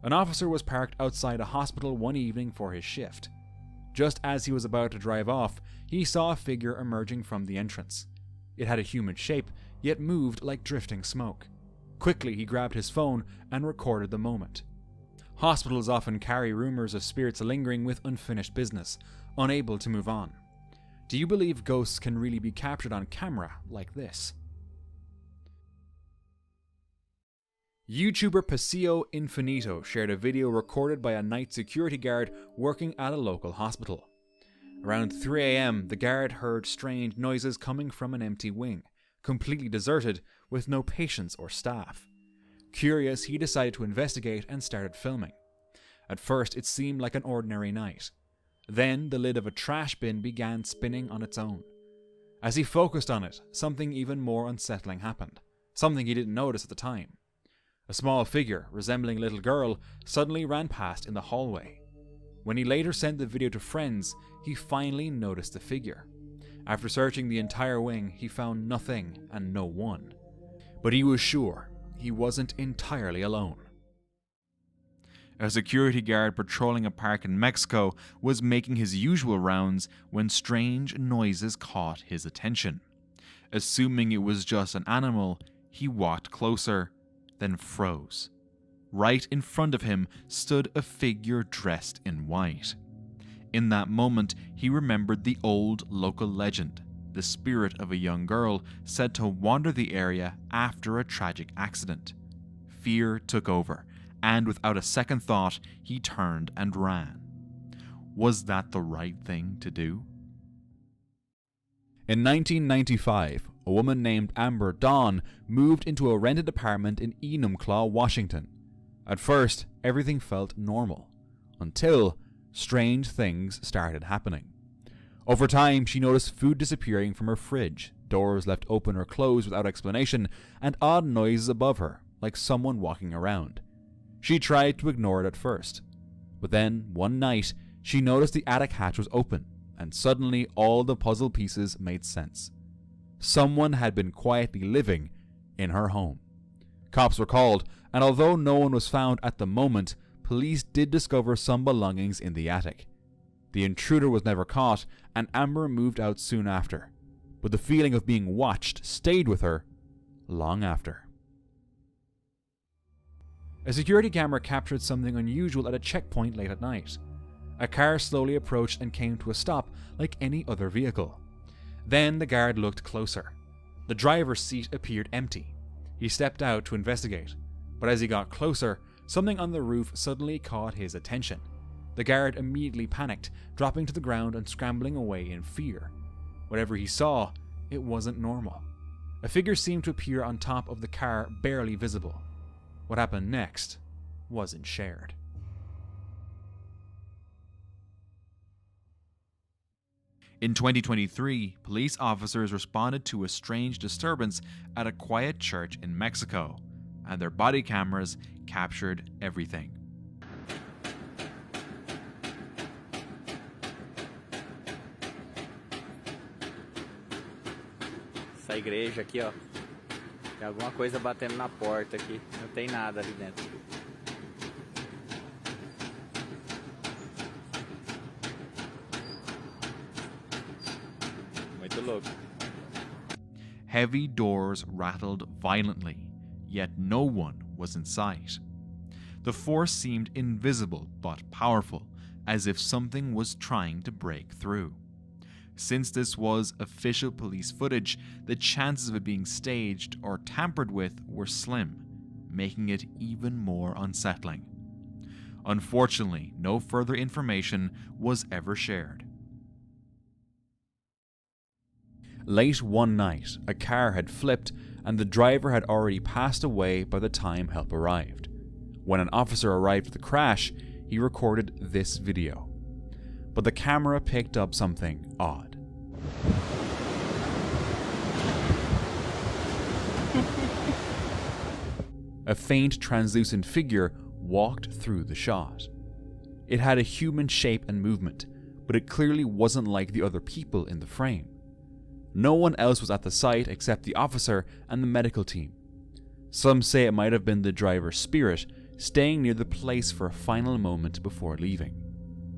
An officer was parked outside a hospital one evening for his shift. Just as he was about to drive off, he saw a figure emerging from the entrance. It had a human shape, yet moved like drifting smoke. Quickly, he grabbed his phone and recorded the moment. Hospitals often carry rumors of spirits lingering with unfinished business, unable to move on. Do you believe ghosts can really be captured on camera like this? YouTuber Paseo Infinito shared a video recorded by a night security guard working at a local hospital. Around 3 a.m, the guard heard strange noises coming from an empty wing, completely deserted, with no patients or staff. Curious, he decided to investigate and started filming. At first, it seemed like an ordinary night. Then, the lid of a trash bin began spinning on its own. As he focused on it, something even more unsettling happened, something he didn't notice at the time. A small figure, resembling a little girl, suddenly ran past in the hallway. When he later sent the video to friends, he finally noticed the figure. After searching the entire wing, he found nothing and no one. But he was sure he wasn't entirely alone. A security guard patrolling a park in Mexico was making his usual rounds when strange noises caught his attention. Assuming it was just an animal, he walked closer, then froze. Right in front of him stood a figure dressed in white. In that moment, he remembered the old local legend, the spirit of a young girl said to wander the area after a tragic accident. Fear took over, and without a second thought, he turned and ran. Was that the right thing to do? In 1995, a woman named Amber Dawn moved into a rented apartment in Enumclaw, Washington. At first, everything felt normal, until strange things started happening. Over time, she noticed food disappearing from her fridge, doors left open or closed without explanation, and odd noises above her, like someone walking around. She tried to ignore it at first, but then, one night, she noticed the attic hatch was open, and suddenly all the puzzle pieces made sense. Someone had been quietly living in her home. Cops were called, and although no one was found at the moment, police did discover some belongings in the attic. The intruder was never caught, and Amber moved out soon after, but the feeling of being watched stayed with her long after. A security camera captured something unusual at a checkpoint late at night. A car slowly approached and came to a stop like any other vehicle. Then the guard looked closer. The driver's seat appeared empty. He stepped out to investigate, but as he got closer, something on the roof suddenly caught his attention. The guard immediately panicked, dropping to the ground and scrambling away in fear. Whatever he saw, it wasn't normal. A figure seemed to appear on top of the car, barely visible. What happened next wasn't shared. In 2023, police officers responded to a strange disturbance at a quiet church in Mexico, and their body cameras captured everything. Essa igreja aqui, ó, tem alguma coisa batendo na porta aqui, não tem nada ali dentro. Muito louco. Heavy doors rattled violently, yet no one was in sight. The force seemed invisible but powerful, as if something was trying to break through. Since this was official police footage, the chances of it being staged or tampered with were slim, making it even more unsettling. Unfortunately, no further information was ever shared. Late one night, a car had flipped and the driver had already passed away by the time help arrived. When an officer arrived at the crash, he recorded this video. But the camera picked up something odd. A faint translucent figure walked through the shot. It had a human shape and movement, but it clearly wasn't like the other people in the frame. No one else was at the site except the officer and the medical team. Some say it might have been the driver's spirit, staying near the place for a final moment before leaving.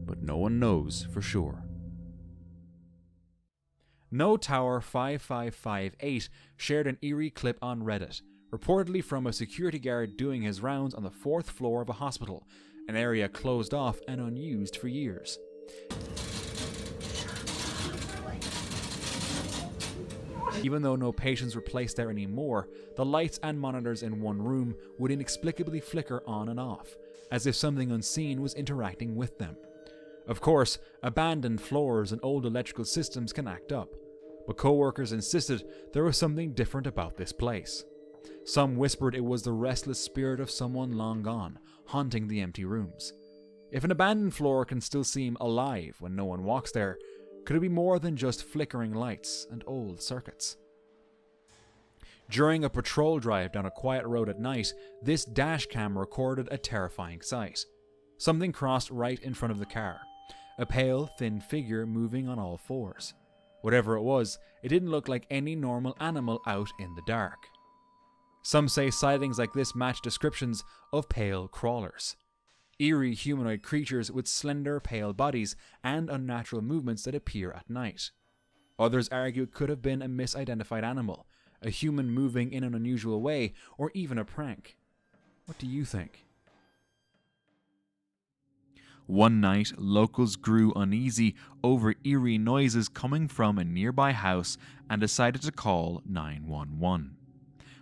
But no one knows for sure. No Tower 5558 shared an eerie clip on Reddit, reportedly from a security guard doing his rounds on the 4th floor of a hospital, an area closed off and unused for years. Even though no patients were placed there anymore, the lights and monitors in one room would inexplicably flicker on and off, as if something unseen was interacting with them. Of course, abandoned floors and old electrical systems can act up, but co-workers insisted there was something different about this place. Some whispered it was the restless spirit of someone long gone, haunting the empty rooms. If an abandoned floor can still seem alive when no one walks there, could it be more than just flickering lights and old circuits? During a patrol drive down a quiet road at night, this dash cam recorded a terrifying sight. Something crossed right in front of the car. A pale, thin figure moving on all fours. Whatever it was, it didn't look like any normal animal out in the dark. Some say sightings like this match descriptions of pale crawlers. Eerie humanoid creatures with slender, pale bodies and unnatural movements that appear at night. Others argue it could have been a misidentified animal, a human moving in an unusual way, or even a prank. What do you think? One night, locals grew uneasy over eerie noises coming from a nearby house and decided to call 911.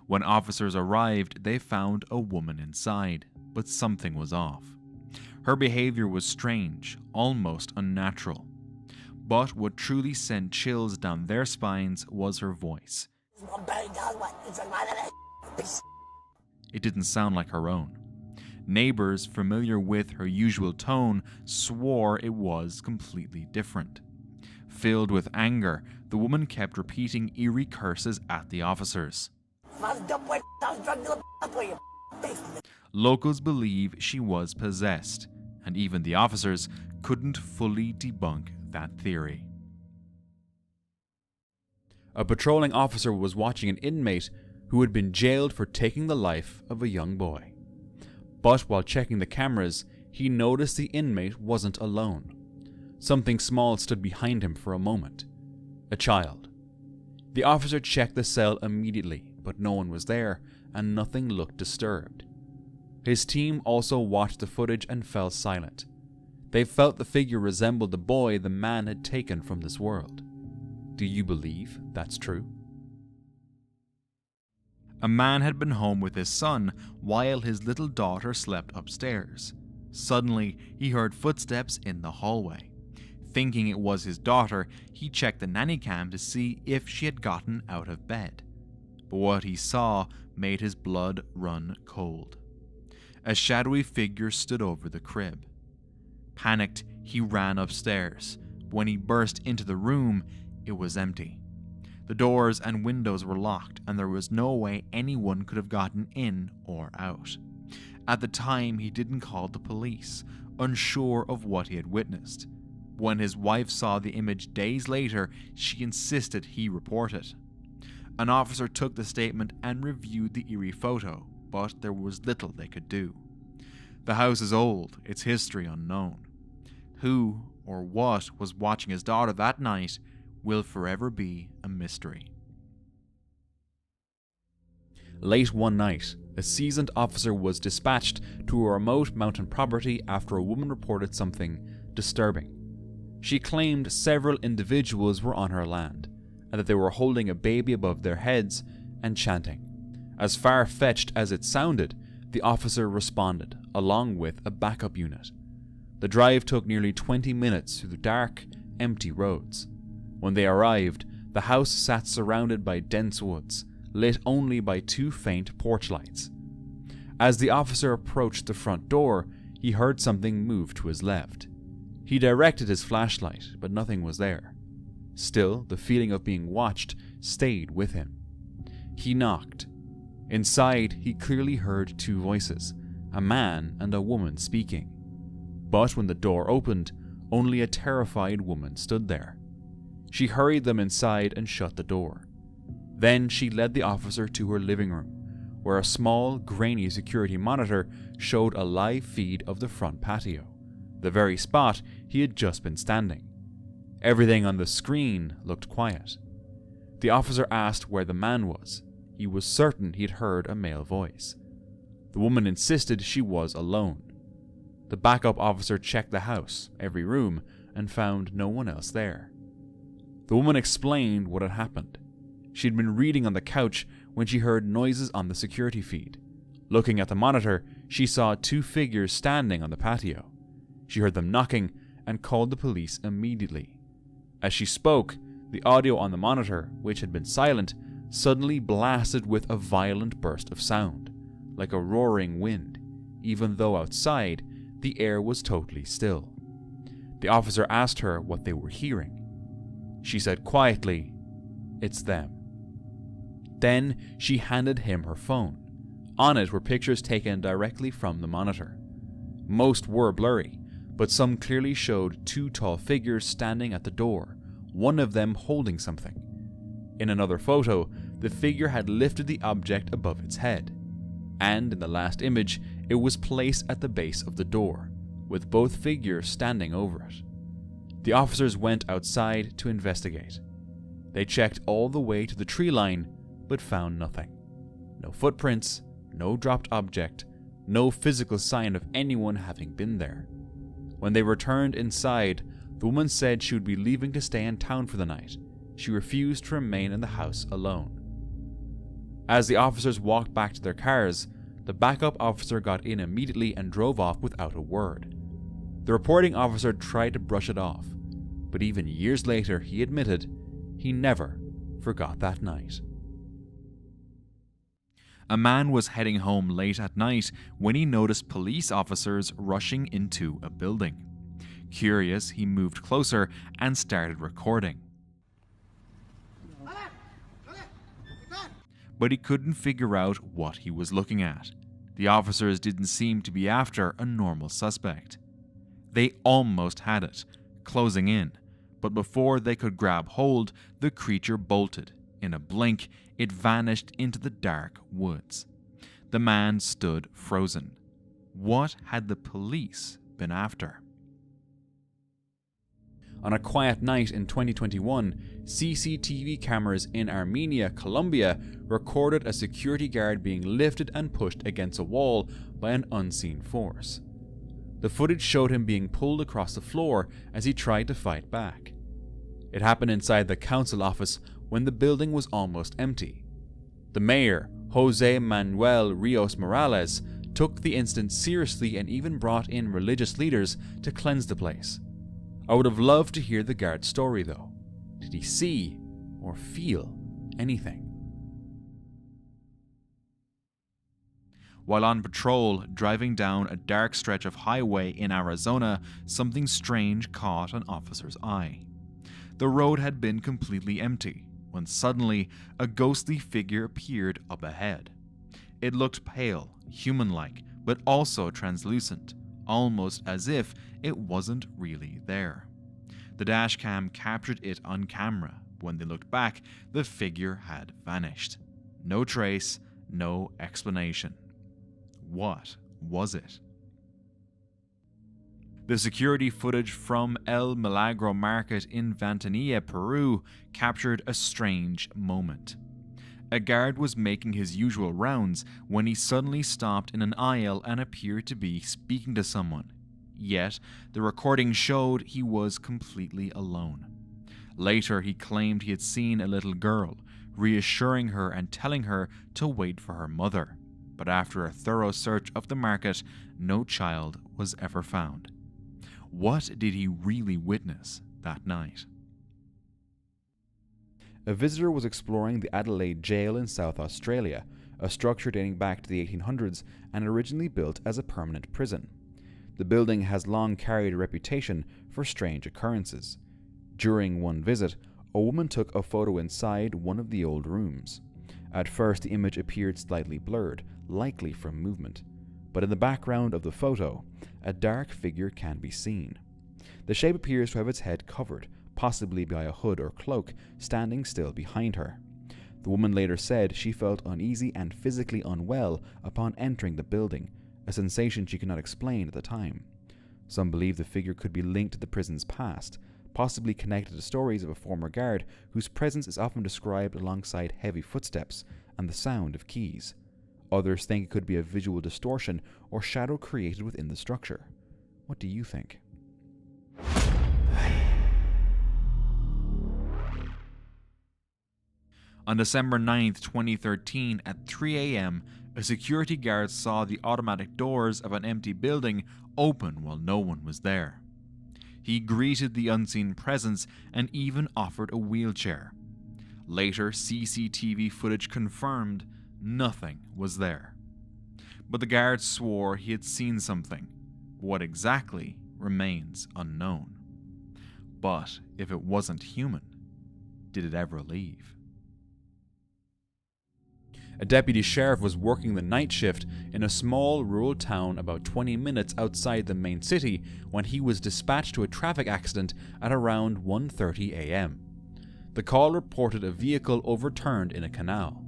When officers arrived, they found a woman inside, but something was off. Her behavior was strange, almost unnatural. But what truly sent chills down their spines was her voice. It didn't sound like her own. Neighbors, familiar with her usual tone, swore it was completely different. Filled with anger, the woman kept repeating eerie curses at the officers. Locals believe she was possessed, and even the officers couldn't fully debunk that theory. A patrolling officer was watching an inmate who had been jailed for taking the life of a young boy. But while checking the cameras, he noticed the inmate wasn't alone. Something small stood behind him for a moment. A child. The officer checked the cell immediately, but no one was there, and nothing looked disturbed. His team also watched the footage and fell silent. They felt the figure resembled the boy the man had taken from this world. Do you believe that's true? A man had been home with his son while his little daughter slept upstairs. Suddenly, he heard footsteps in the hallway. Thinking it was his daughter, he checked the nanny cam to see if she had gotten out of bed. But what he saw made his blood run cold. A shadowy figure stood over the crib. Panicked, he ran upstairs. When he burst into the room, it was empty. The doors and windows were locked, and there was no way anyone could have gotten in or out. At the time, he didn't call the police, unsure of what he had witnessed. When his wife saw the image days later, she insisted he report it. An officer took the statement and reviewed the eerie photo, but there was little they could do. The house is old, its history unknown. Who or what was watching his daughter that night will forever be a mystery. Late one night, a seasoned officer was dispatched to a remote mountain property after a woman reported something disturbing. She claimed several individuals were on her land, and that they were holding a baby above their heads and chanting. As far-fetched as it sounded, the officer responded, along with a backup unit. The drive took nearly 20 minutes through the dark, empty roads. When they arrived, the house sat surrounded by dense woods, lit only by 2 faint porch lights. As the officer approached the front door, he heard something move to his left. He directed his flashlight, but nothing was there. Still, the feeling of being watched stayed with him. He knocked. Inside, he clearly heard 2 voices, a man and a woman speaking. But when the door opened, only a terrified woman stood there. She hurried them inside and shut the door. Then she led the officer to her living room, where a small, grainy security monitor showed a live feed of the front patio, the very spot he had just been standing. Everything on the screen looked quiet. The officer asked where the man was. He was certain he'd heard a male voice. The woman insisted she was alone. The backup officer checked the house, every room, and found no one else there. The woman explained what had happened. She'd been reading on the couch when she heard noises on the security feed. Looking at the monitor, she saw two figures standing on the patio. She heard them knocking and called the police immediately. As she spoke, the audio on the monitor, which had been silent, suddenly blasted with a violent burst of sound, like a roaring wind, even though outside the air was totally still. The officer asked her what they were hearing. She said quietly, "It's them." Then she handed him her phone. On it were pictures taken directly from the monitor. Most were blurry, but some clearly showed two tall figures standing at the door, one of them holding something. In another photo, the figure had lifted the object above its head, and in the last image, it was placed at the base of the door, with both figures standing over it. The officers went outside to investigate. They checked all the way to the tree line, but found nothing. No footprints, no dropped object, no physical sign of anyone having been there. When they returned inside, the woman said she would be leaving to stay in town for the night. She refused to remain in the house alone. As the officers walked back to their cars, the backup officer got in immediately and drove off without a word. The reporting officer tried to brush it off, but even years later he admitted he never forgot that night. A man was heading home late at night when he noticed police officers rushing into a building. Curious, he moved closer and started recording. But he couldn't figure out what he was looking at. The officers didn't seem to be after a normal suspect. They almost had it, closing in, but before they could grab hold, the creature bolted. In a blink, it vanished into the dark woods. The man stood frozen. What had the police been after? On a quiet night in 2021, CCTV cameras in Armenia, Colombia, recorded a security guard being lifted and pushed against a wall by an unseen force. The footage showed him being pulled across the floor as he tried to fight back. It happened inside the council office when the building was almost empty. The mayor, Jose Manuel Rios Morales, took the incident seriously and even brought in religious leaders to cleanse the place. I would have loved to hear the guard's story though. Did he see or feel anything? While on patrol, driving down a dark stretch of highway in Arizona, something strange caught an officer's eye. The road had been completely empty, when suddenly a ghostly figure appeared up ahead. It looked pale, human-like, but also translucent, almost as if it wasn't really there. The dashcam captured it on camera. When they looked back, the figure had vanished. No trace, no explanation. What was it? The security footage from El Milagro Market in Ventanilla, Peru, captured a strange moment. A guard was making his usual rounds when he suddenly stopped in an aisle and appeared to be speaking to someone. Yet, the recording showed he was completely alone. Later, he claimed he had seen a little girl, reassuring her and telling her to wait for her mother. But after a thorough search of the market, no child was ever found. What did he really witness that night? A visitor was exploring the Adelaide Jail in South Australia, a structure dating back to the 1800s and originally built as a permanent prison. The building has long carried a reputation for strange occurrences. During one visit, a woman took a photo inside one of the old rooms. At first, the image appeared slightly blurred, likely from movement. But in the background of the photo, a dark figure can be seen. The shape appears to have its head covered, possibly by a hood or cloak, standing still behind her. The woman later said she felt uneasy and physically unwell upon entering the building, a sensation she could not explain at the time. Some believe the figure could be linked to the prison's past, possibly connected to stories of a former guard whose presence is often described alongside heavy footsteps and the sound of keys. Others think it could be a visual distortion or shadow created within the structure. What do you think? On December 9th, 2013, at 3 a.m., a security guard saw the automatic doors of an empty building open while no one was there. He greeted the unseen presence and even offered a wheelchair. Later, CCTV footage confirmed nothing was there. But the guard swore he had seen something. What exactly remains unknown. But if it wasn't human, did it ever leave? A deputy sheriff was working the night shift in a small rural town about 20 minutes outside the main city when he was dispatched to a traffic accident at around 1:30 a.m. The call reported a vehicle overturned in a canal.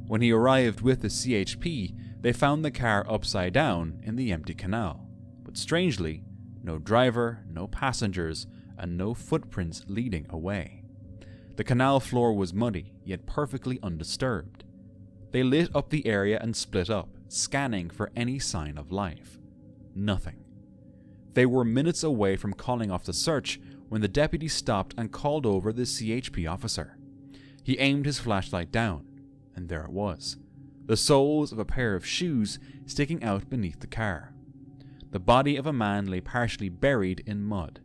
When he arrived with the CHP, they found the car upside down in the empty canal. But strangely, no driver, no passengers, and no footprints leading away. The canal floor was muddy, yet perfectly undisturbed. They lit up the area and split up, scanning for any sign of life. Nothing. They were minutes away from calling off the search when the deputy stopped and called over the CHP officer. He aimed his flashlight down, and there it was, the soles of a pair of shoes sticking out beneath the car. The body of a man lay partially buried in mud.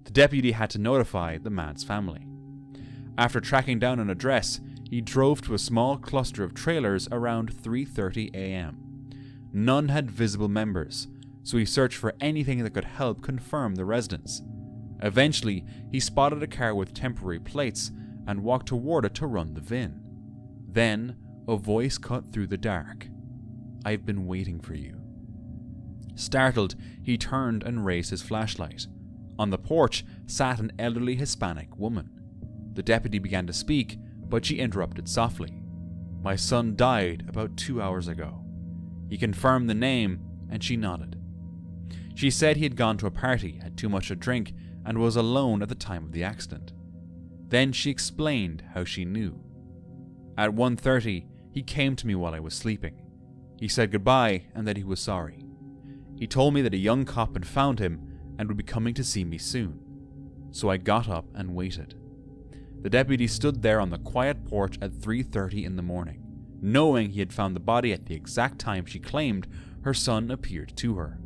The deputy had to notify the man's family. After tracking down an address, he drove to a small cluster of trailers around 3:30 a.m. None had visible members, so he searched for anything that could help confirm the residence. Eventually, he spotted a car with temporary plates and walked toward it to run the VIN. Then, a voice cut through the dark. "I've been waiting for you." Startled, he turned and raised his flashlight. On the porch sat an elderly Hispanic woman. The deputy began to speak, but she interrupted softly. "My son died about 2 hours ago." He confirmed the name, and she nodded. She said he had gone to a party, had too much to drink, and was alone at the time of the accident. Then she explained how she knew. "At 1:30, he came to me while I was sleeping. He said goodbye and that he was sorry. He told me that a young cop had found him and would be coming to see me soon. So I got up and waited." The deputy stood there on the quiet porch at 3:30 in the morning, knowing he had found the body at the exact time she claimed her son appeared to her.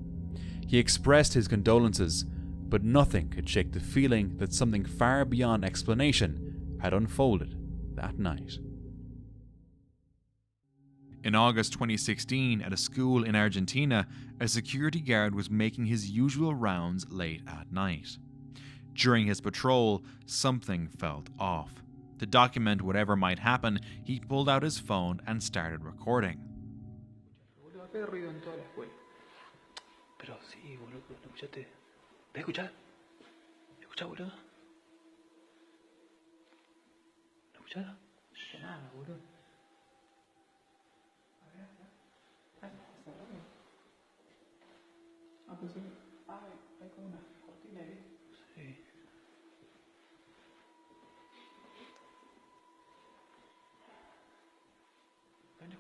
He expressed his condolences, but nothing could shake the feeling that something far beyond explanation had unfolded that night. In August 2016, at a school in Argentina, a security guard was making his usual rounds late at night. During his patrol, something felt off. To document whatever might happen, he pulled out his phone and started recording.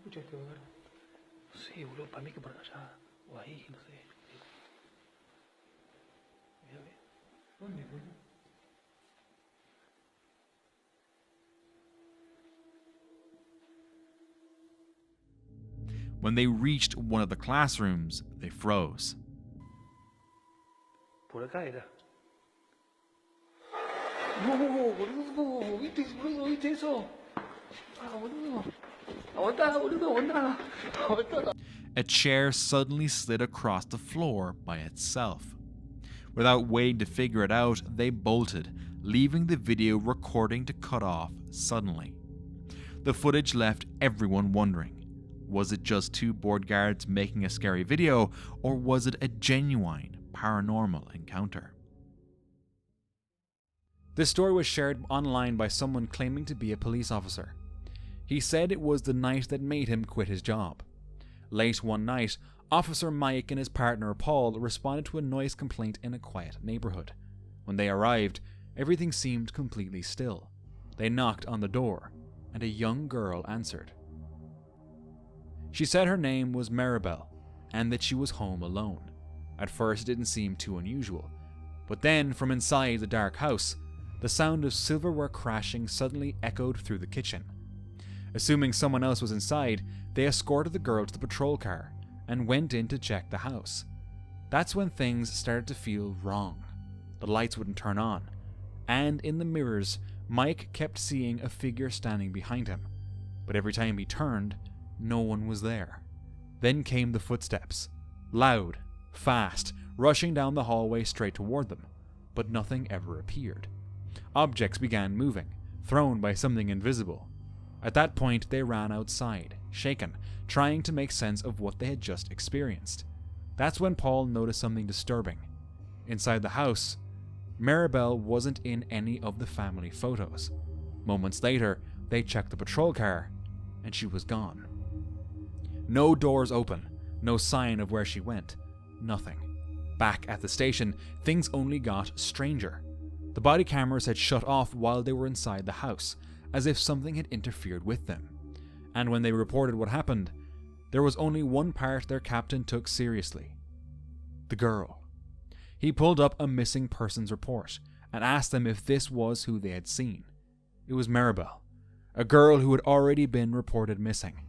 ¿Escuchaste, boludo? Sí, boludo, para mí que por allá, o ahí, no sé. Mira, ve. ¿Dónde, boludo? When they reached one of the classrooms, they froze. Por acá era. No, boludo, ¿viste, boludo? ¿Viste eso? Ah, boludo. A chair suddenly slid across the floor by itself. Without waiting to figure it out, they bolted, leaving the video recording to cut off suddenly. The footage left everyone wondering, was it just two bored guards making a scary video, or was it a genuine paranormal encounter? This story was shared online by someone claiming to be a police officer. He said it was the night that made him quit his job. Late one night, Officer Mike and his partner Paul responded to a noise complaint in a quiet neighborhood. When they arrived, everything seemed completely still. They knocked on the door, and a young girl answered. She said her name was Maribel, and that she was home alone. At first it didn't seem too unusual, but then from inside the dark house, the sound of silverware crashing suddenly echoed through the kitchen. Assuming someone else was inside, they escorted the girl to the patrol car and went in to check the house. That's when things started to feel wrong. The lights wouldn't turn on, and in the mirrors, Mike kept seeing a figure standing behind him, but every time he turned, no one was there. Then came the footsteps, loud, fast, rushing down the hallway straight toward them, but nothing ever appeared. Objects began moving, thrown by something invisible. At that point, they ran outside, shaken, trying to make sense of what they had just experienced. That's when Paul noticed something disturbing. Inside the house, Maribel wasn't in any of the family photos. Moments later, they checked the patrol car, and she was gone. No doors open, no sign of where she went, nothing. Back at the station, things only got stranger. The body cameras had shut off while they were inside the house, as if something had interfered with them. And when they reported what happened, there was only one part their captain took seriously: the girl. He pulled up a missing persons report and asked them if this was who they had seen. It was Maribel, a girl who had already been reported missing.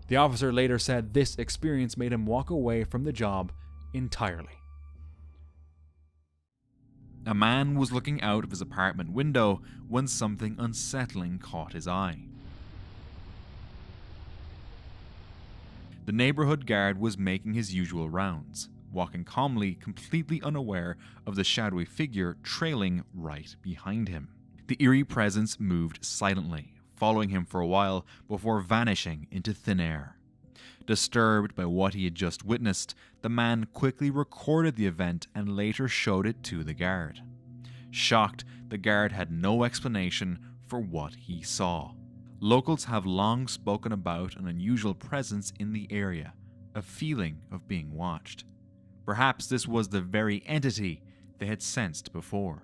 The officer later said this experience made him walk away from the job entirely. A man was looking out of his apartment window when something unsettling caught his eye. The neighborhood guard was making his usual rounds, walking calmly, completely unaware of the shadowy figure trailing right behind him. The eerie presence moved silently, following him for a while before vanishing into thin air. Disturbed by what he had just witnessed, the man quickly recorded the event and later showed it to the guard. Shocked, the guard had no explanation for what he saw. Locals have long spoken about an unusual presence in the area, a feeling of being watched. Perhaps this was the very entity they had sensed before.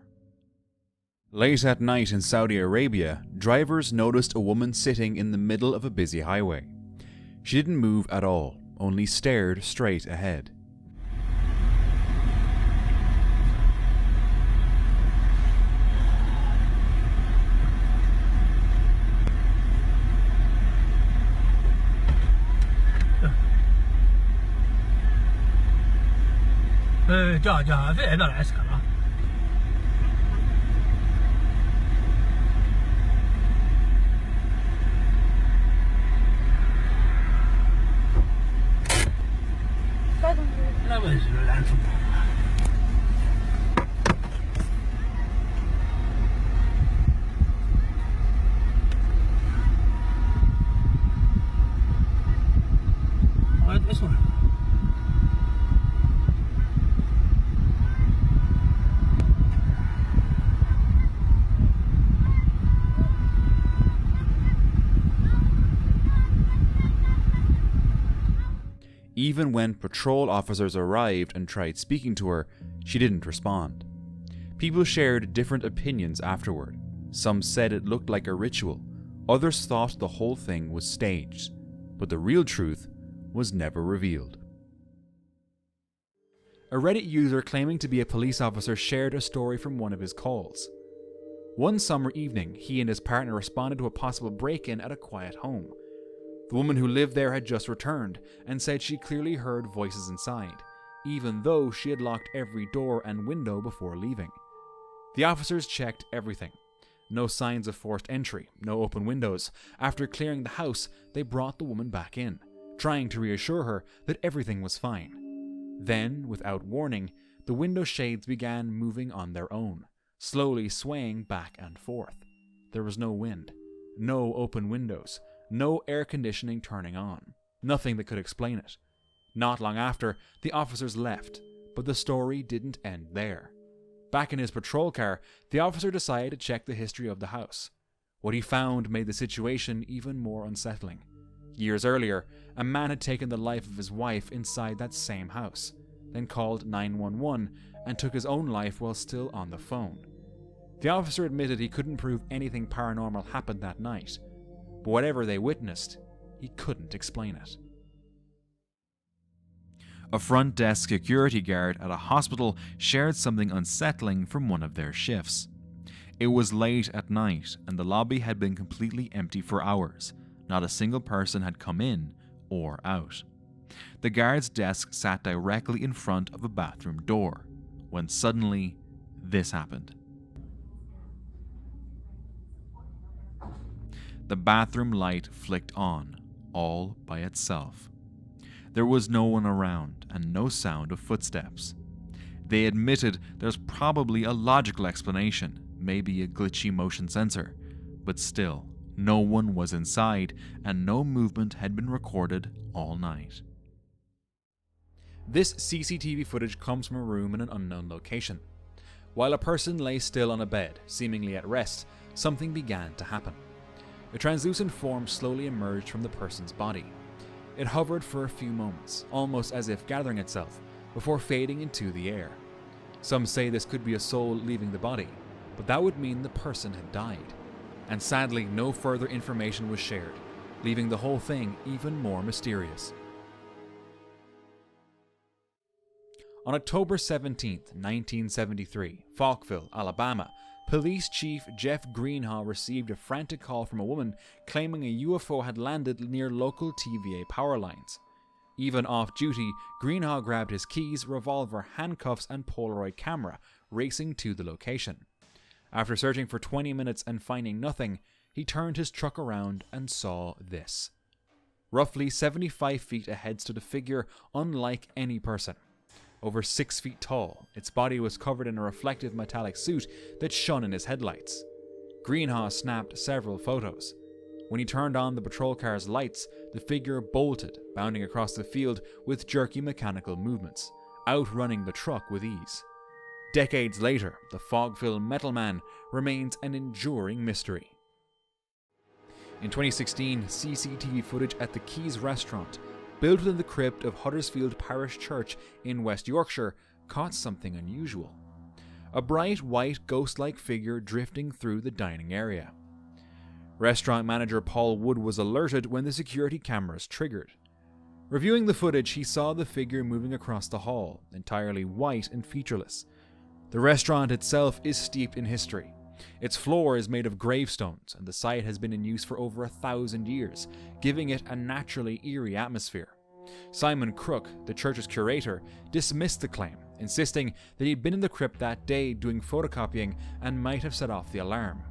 Late at night in Saudi Arabia, drivers noticed a woman sitting in the middle of a busy highway. She didn't move at all, only stared straight ahead. Even when patrol officers arrived and tried speaking to her, she didn't respond. People shared different opinions afterward. Some said it looked like a ritual, others thought the whole thing was staged, but the real truth was never revealed. A Reddit user claiming to be a police officer shared a story from one of his calls. One summer evening, he and his partner responded to a possible break-in at a quiet home. The woman who lived there had just returned and said she clearly heard voices inside, even though she had locked every door and window before leaving. The officers checked everything. No signs of forced entry, no open windows. After clearing the house, they brought the woman back in, trying to reassure her that everything was fine. Then, without warning, the window shades began moving on their own, slowly swaying back and forth. There was no wind, no open windows, no air conditioning turning on, nothing that could explain it. Not long after, the officers left, but the story didn't end there. Back in his patrol car, the officer decided to check the history of the house. What he found made the situation even more unsettling. Years earlier, a man had taken the life of his wife inside that same house, then called 911 and took his own life while still on the phone. The officer admitted he couldn't prove anything paranormal happened that night, but whatever they witnessed, he couldn't explain it. A front desk security guard at a hospital shared something unsettling from one of their shifts. It was late at night and the lobby had been completely empty for hours. Not a single person had come in or out. The guard's desk sat directly in front of a bathroom door, when suddenly this happened. The bathroom light flicked on, all by itself. There was no one around and no sound of footsteps. They admitted there's probably a logical explanation, maybe a glitchy motion sensor, but still, no one was inside and no movement had been recorded all night. This CCTV footage comes from a room in an unknown location. While a person lay still on a bed, seemingly at rest, something began to happen. A translucent form slowly emerged from the person's body. It hovered for a few moments, almost as if gathering itself, before fading into the air. Some say this could be a soul leaving the body, but that would mean the person had died. And sadly, no further information was shared, leaving the whole thing even more mysterious. On October 17, 1973, Falkville, Alabama, Police Chief Jeff Greenhaw received a frantic call from a woman claiming a UFO had landed near local TVA power lines. Even off-duty, Greenhaw grabbed his keys, revolver, handcuffs and Polaroid camera, racing to the location. After searching for 20 minutes and finding nothing, he turned his truck around and saw this. Roughly 75 feet ahead stood a figure unlike any person. Over 6 feet tall, its body was covered in a reflective metallic suit that shone in his headlights. Greenhaw snapped several photos. When he turned on the patrol car's lights, the figure bolted, bounding across the field with jerky mechanical movements, outrunning the truck with ease. Decades later, the Fogville Metal Man remains an enduring mystery. In 2016, CCTV footage at the Keys restaurant, built within the crypt of Huddersfield Parish Church in West Yorkshire, caught something unusual. A bright white ghost-like figure drifting through the dining area. Restaurant manager Paul Wood was alerted when the security cameras triggered. Reviewing the footage, he saw the figure moving across the hall, entirely white and featureless. The restaurant itself is steeped in history. Its floor is made of gravestones, and the site has been in use for over 1,000 years, giving it a naturally eerie atmosphere. Simon Crook, the church's curator, dismissed the claim, insisting that he'd been in the crypt that day doing photocopying and might have set off the alarm.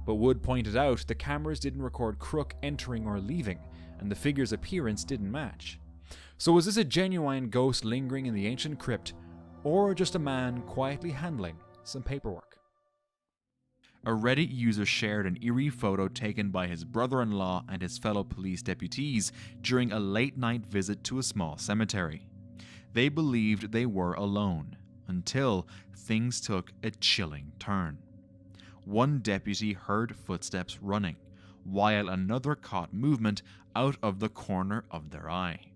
But Wood pointed out the cameras didn't record Crook entering or leaving, and the figure's appearance didn't match. So was this a genuine ghost lingering in the ancient crypt, or just a man quietly handling some paperwork? A Reddit user shared an eerie photo taken by his brother-in-law and his fellow police deputies during a late-night visit to a small cemetery. They believed they were alone, until things took a chilling turn. One deputy heard footsteps running, while another caught movement out of the corner of their eye.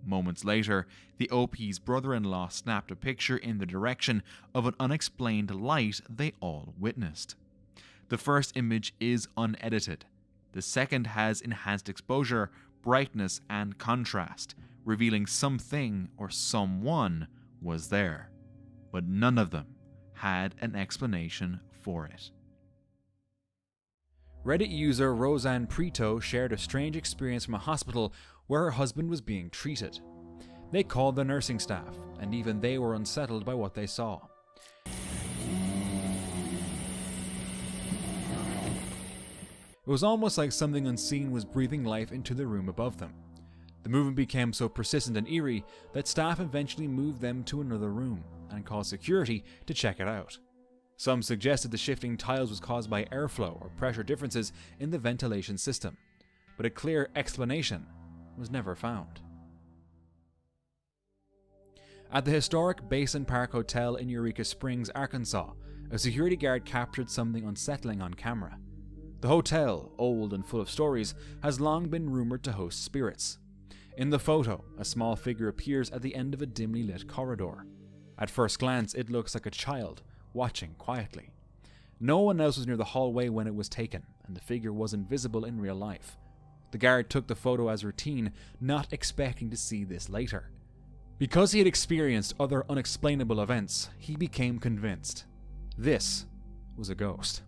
Moments later, the OP's brother-in-law snapped a picture in the direction of an unexplained light they all witnessed. The first image is unedited. The second has enhanced exposure, brightness, and contrast, revealing something or someone was there. But none of them had an explanation for it. Reddit user Roseanne Preto shared a strange experience from a hospital where her husband was being treated. They called the nursing staff, and even they were unsettled by what they saw. It was almost like something unseen was breathing life into the room above them. The movement became so persistent and eerie that staff eventually moved them to another room and called security to check it out. Some suggested the shifting tiles was caused by airflow or pressure differences in the ventilation system, but a clear explanation was never found. At the historic Basin Park Hotel in Eureka Springs, Arkansas, a security guard captured something unsettling on camera. The hotel, old and full of stories, has long been rumored to host spirits. In the photo, a small figure appears at the end of a dimly lit corridor. At first glance, it looks like a child, watching quietly. No one else was near the hallway when it was taken, and the figure wasn't visible in real life. The guard took the photo as routine, not expecting to see this later. Because he had experienced other unexplainable events, he became convinced this was a ghost.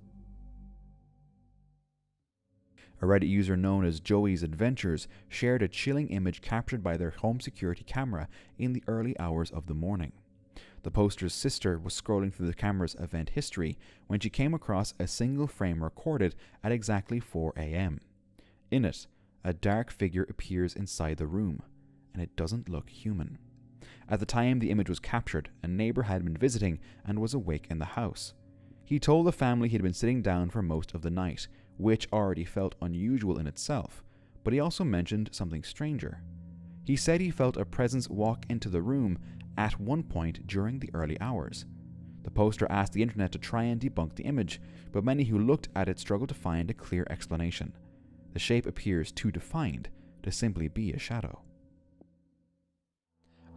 A Reddit user known as Joey's Adventures shared a chilling image captured by their home security camera in the early hours of the morning. The poster's sister was scrolling through the camera's event history when she came across a single frame recorded at exactly 4 a.m. In it, a dark figure appears inside the room, and it doesn't look human. At the time the image was captured, a neighbor had been visiting and was awake in the house. He told the family he had been sitting down for most of the night, which already felt unusual in itself, but he also mentioned something stranger. He said he felt a presence walk into the room at one point during the early hours. The poster asked the internet to try and debunk the image, but many who looked at it struggled to find a clear explanation. The shape appears too defined to simply be a shadow.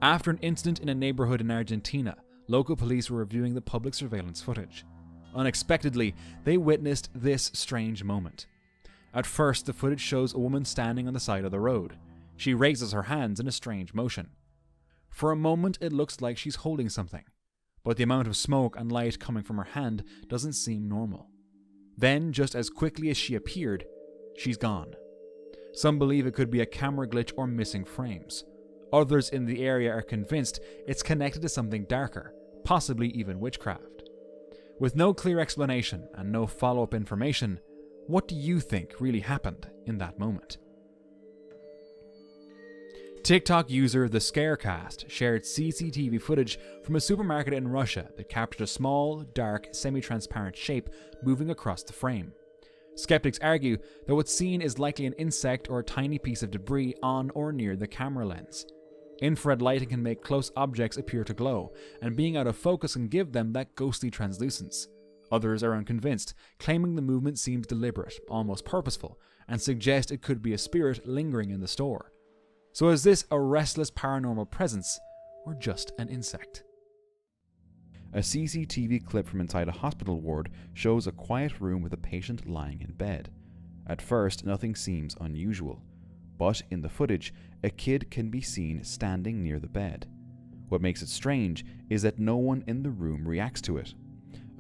After an incident in a neighborhood in Argentina, local police were reviewing the public surveillance footage. Unexpectedly, they witnessed this strange moment. At first, the footage shows a woman standing on the side of the road. She raises her hands in a strange motion. For a moment, it looks like she's holding something, but the amount of smoke and light coming from her hand doesn't seem normal. Then, just as quickly as she appeared, she's gone. Some believe it could be a camera glitch or missing frames. Others in the area are convinced it's connected to something darker, possibly even witchcraft. With no clear explanation and no follow-up information, what do you think really happened in that moment? TikTok user The Scarecast shared CCTV footage from a supermarket in Russia that captured a small, dark, semi-transparent shape moving across the frame. Skeptics argue that what's seen is likely an insect or a tiny piece of debris on or near the camera lens. Infrared lighting can make close objects appear to glow, and being out of focus can give them that ghostly translucence. Others are unconvinced, claiming the movement seems deliberate, almost purposeful, and suggest it could be a spirit lingering in the store. So is this a restless paranormal presence, or just an insect? A CCTV clip from inside a hospital ward shows a quiet room with a patient lying in bed. At first, nothing seems unusual, but in the footage, a kid can be seen standing near the bed. What makes it strange is that no one in the room reacts to it.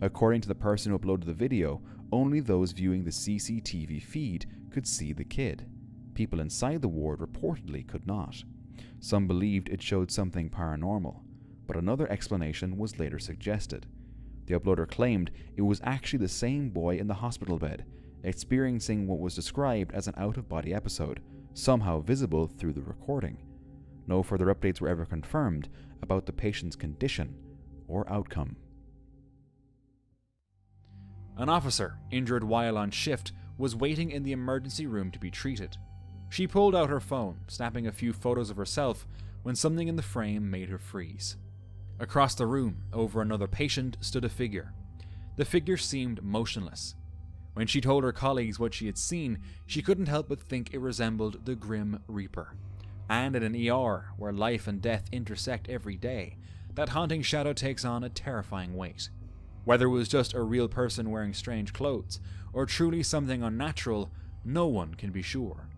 According to the person who uploaded the video, only those viewing the CCTV feed could see the kid. People inside the ward reportedly could not. Some believed it showed something paranormal, but another explanation was later suggested. The uploader claimed it was actually the same boy in the hospital bed, experiencing what was described as an out-of-body episode, somehow visible through the recording. No further updates were ever confirmed about the patient's condition or outcome. An officer, injured while on shift, was waiting in the emergency room to be treated. She pulled out her phone, snapping a few photos of herself, when something in the frame made her freeze. Across the room, over another patient, stood a figure. The figure seemed motionless. When she told her colleagues what she had seen, she couldn't help but think it resembled the Grim Reaper. And in an ER, where life and death intersect every day, that haunting shadow takes on a terrifying weight. Whether it was just a real person wearing strange clothes, or truly something unnatural, no one can be sure.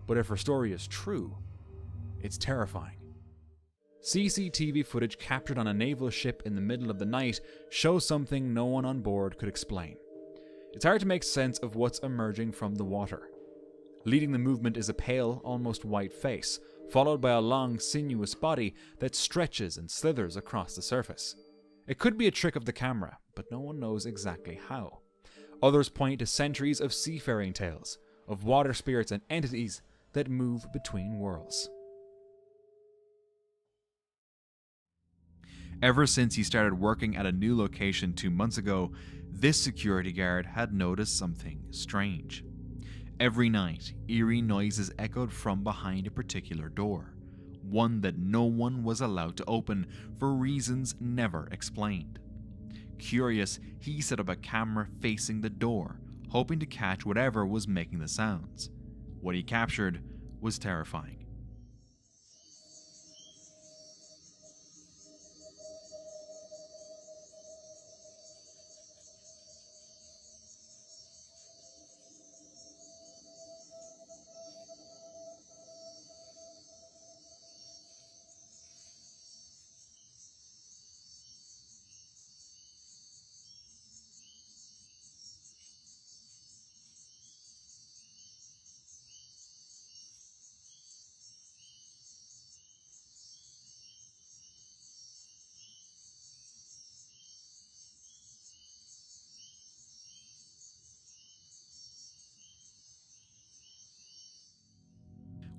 But if her story is true, it's terrifying. CCTV footage captured on a naval ship in the middle of the night shows something no one on board could explain. It's hard to make sense of what's emerging from the water. Leading the movement is a pale, almost white face, followed by a long, sinuous body that stretches and slithers across the surface. It could be a trick of the camera, but no one knows exactly how. Others point to centuries of seafaring tales, of water spirits and entities that move between worlds. Ever since he started working at a new location 2 months ago, this security guard had noticed something strange. Every night, eerie noises echoed from behind a particular door, one that no one was allowed to open for reasons never explained. Curious, he set up a camera facing the door, hoping to catch whatever was making the sounds. What he captured was terrifying.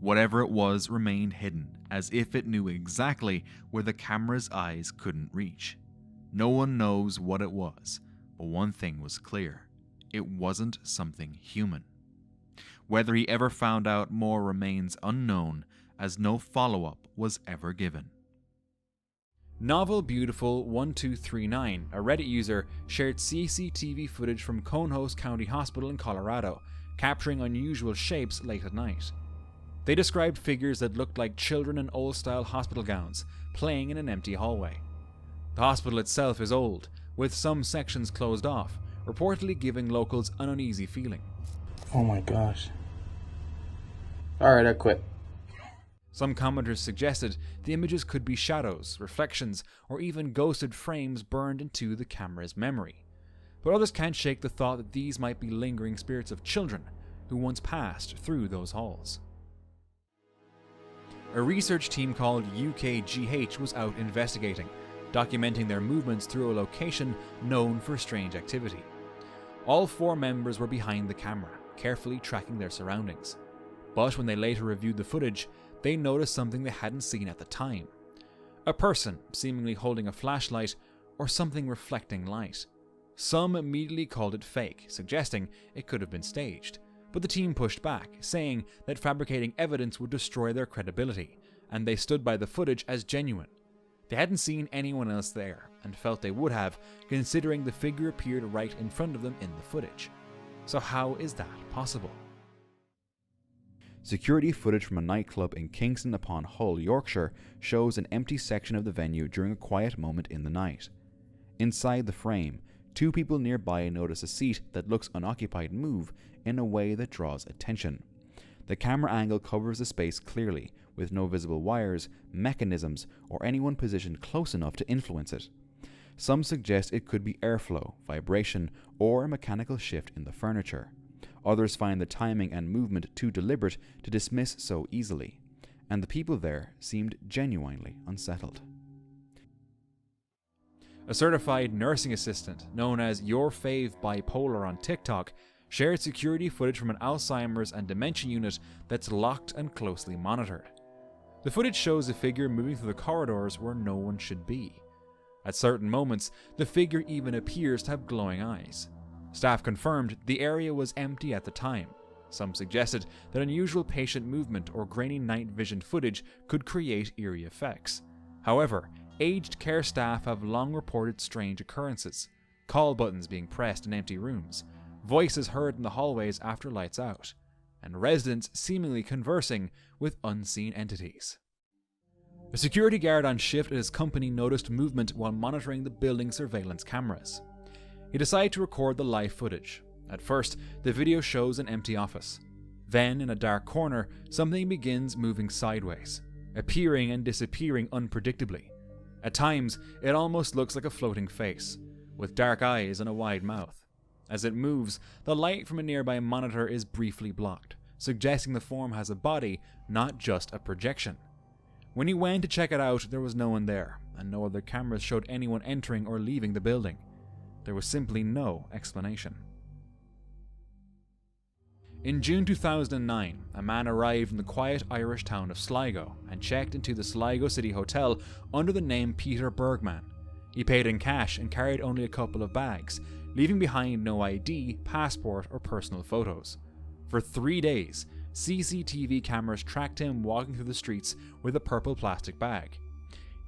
Whatever it was remained hidden, as if it knew exactly where the camera's eyes couldn't reach. No one knows what it was, but one thing was clear: it wasn't something human. Whether he ever found out more remains unknown, as no follow-up was ever given. Novel Beautiful 1239, a Reddit user, shared CCTV footage from Conhost County Hospital in Colorado, capturing unusual shapes late at night. They described figures that looked like children in old-style hospital gowns, playing in an empty hallway. The hospital itself is old, with some sections closed off, reportedly giving locals an uneasy feeling. Oh my gosh. Alright, I quit. Some commenters suggested the images could be shadows, reflections, or even ghosted frames burned into the camera's memory. But others can't shake the thought that these might be lingering spirits of children who once passed through those halls. A research team called UKGH was out investigating, documenting their movements through a location known for strange activity. All 4 members were behind the camera, carefully tracking their surroundings. But when they later reviewed the footage, they noticed something they hadn't seen at the time. A person seemingly holding a flashlight or something reflecting light. Some immediately called it fake, suggesting it could have been staged. But the team pushed back, saying that fabricating evidence would destroy their credibility, and they stood by the footage as genuine. They hadn't seen anyone else there, and felt they would have, considering the figure appeared right in front of them in the footage. So how is that possible? Security footage from a nightclub in Kingston upon Hull, Yorkshire, shows an empty section of the venue during a quiet moment in the night. Inside the frame, 2 people nearby notice a seat that looks unoccupied move in a way that draws attention. The camera angle covers the space clearly, with no visible wires, mechanisms, or anyone positioned close enough to influence it. Some suggest it could be airflow, vibration, or a mechanical shift in the furniture. Others find the timing and movement too deliberate to dismiss so easily, and the people there seemed genuinely unsettled. A certified nursing assistant, known as Your Fave Bipolar on TikTok, shared security footage from an Alzheimer's and dementia unit that's locked and closely monitored. The footage shows a figure moving through the corridors where no one should be. At certain moments, the figure even appears to have glowing eyes. Staff confirmed the area was empty at the time. Some suggested that unusual patient movement or grainy night vision footage could create eerie effects. However, aged care staff have long reported strange occurrences, call buttons being pressed in empty rooms, voices heard in the hallways after lights out, and residents seemingly conversing with unseen entities. A security guard on shift at his company noticed movement while monitoring the building surveillance cameras. He decided to record the live footage. At first, the video shows an empty office. Then, in a dark corner, something begins moving sideways, appearing and disappearing unpredictably. At times, it almost looks like a floating face, with dark eyes and a wide mouth. As it moves, the light from a nearby monitor is briefly blocked, suggesting the form has a body, not just a projection. When he went to check it out, there was no one there, and no other cameras showed anyone entering or leaving the building. There was simply no explanation. In June 2009, a man arrived in the quiet Irish town of Sligo and checked into the Sligo City Hotel under the name Peter Bergman. He paid in cash and carried only a couple of bags, leaving behind no ID, passport, or personal photos. For 3 days, CCTV cameras tracked him walking through the streets with a purple plastic bag.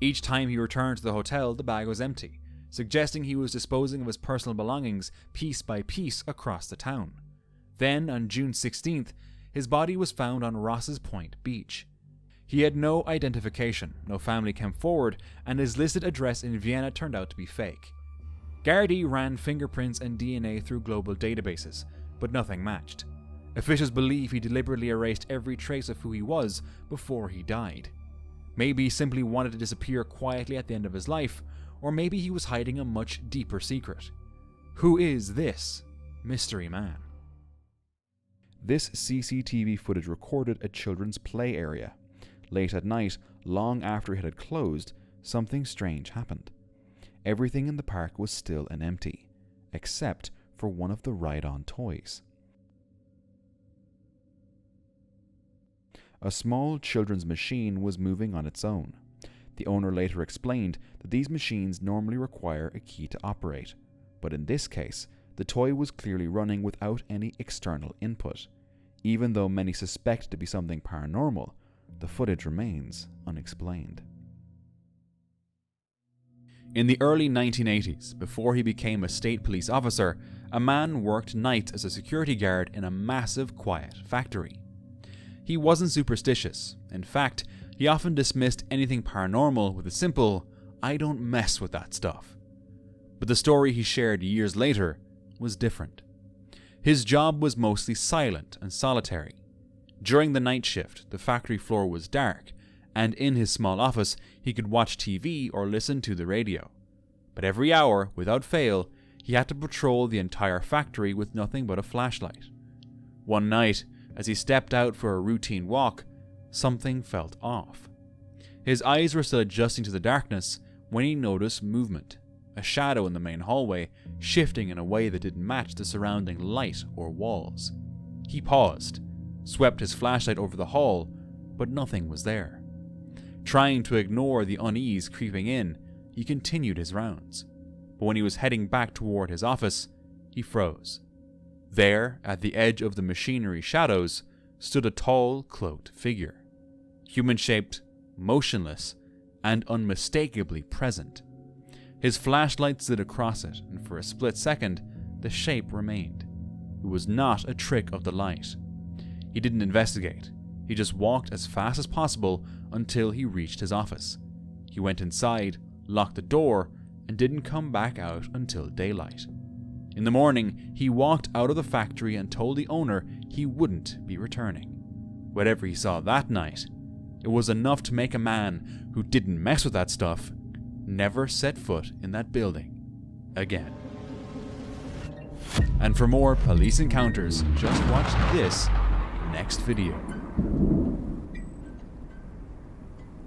Each time he returned to the hotel, the bag was empty, suggesting he was disposing of his personal belongings piece by piece across the town. Then, on June 16th, his body was found on Ross's Point Beach. He had no identification, no family came forward, and his listed address in Vienna turned out to be fake. Gardaí ran fingerprints and DNA through global databases, but nothing matched. Officials believe he deliberately erased every trace of who he was before he died. Maybe he simply wanted to disappear quietly at the end of his life, or maybe he was hiding a much deeper secret. Who is this mystery man? This CCTV footage recorded a children's play area. Late at night, long after it had closed, something strange happened. Everything in the park was still and empty, except for one of the ride-on toys. A small children's machine was moving on its own. The owner later explained that these machines normally require a key to operate, but in this case, the toy was clearly running without any external input. Even though many suspect it to be something paranormal, the footage remains unexplained. In the early 1980s, before he became a state police officer, a man worked nights as a security guard in a massive, quiet factory. He wasn't superstitious. In fact, he often dismissed anything paranormal with a simple, "I don't mess with that stuff." But the story he shared years later was different. His job was mostly silent and solitary. During the night shift, the factory floor was dark, and in his small office, he could watch TV or listen to the radio. But every hour, without fail, he had to patrol the entire factory with nothing but a flashlight. One night, as he stepped out for a routine walk, something felt off. His eyes were still adjusting to the darkness when he noticed movement, a shadow in the main hallway shifting in a way that didn't match the surrounding light or walls. He paused, swept his flashlight over the hall, but nothing was there. Trying to ignore the unease creeping in, he continued his rounds. But when he was heading back toward his office, he froze. There, at the edge of the machinery shadows, stood a tall, cloaked figure. Human-shaped, motionless, and unmistakably present. His flashlight slid across it, and for a split second, the shape remained. It was not a trick of the light. He didn't investigate. He just walked as fast as possible until he reached his office. He went inside, locked the door, and didn't come back out until daylight. In the morning, he walked out of the factory and told the owner he wouldn't be returning. Whatever he saw that night, it was enough to make a man who didn't mess with that stuff never set foot in that building again. And for more police encounters, just watch this next video.